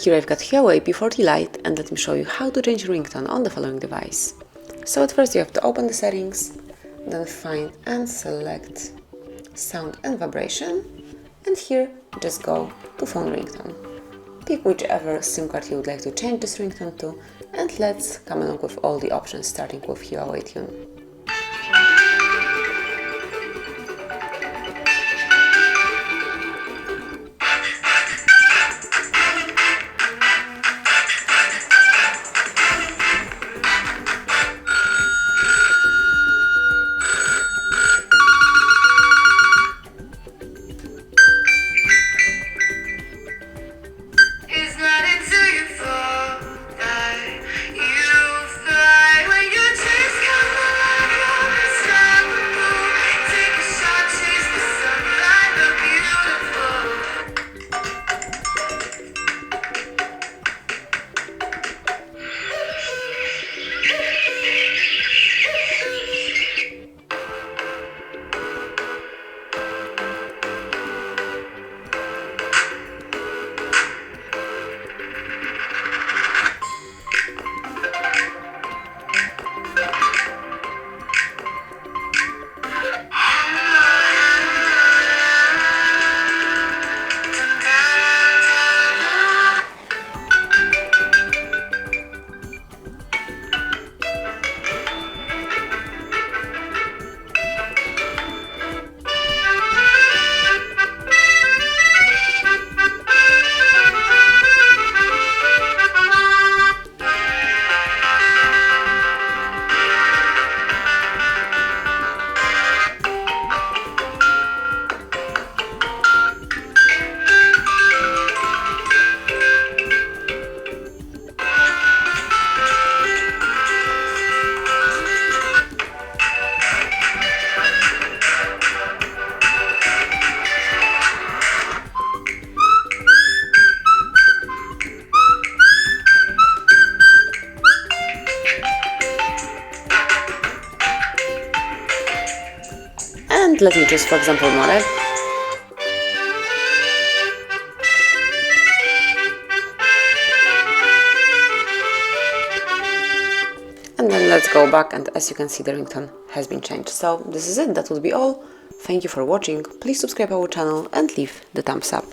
Here I've got HUAWEI P40 Lite, and let me show you how to change ringtone on the following device. So at first you have to open the settings, then find and select sound and vibration, and here just go to phone ringtone. Pick whichever SIM card you would like to change this ringtone to, and let's come along with all the options starting with HUAWEI tune. And let me choose, for example, More. And then let's go back, and as you can see, the ringtone has been changed. So this is it, that would be all. Thank you for watching, please subscribe our channel and leave the thumbs up.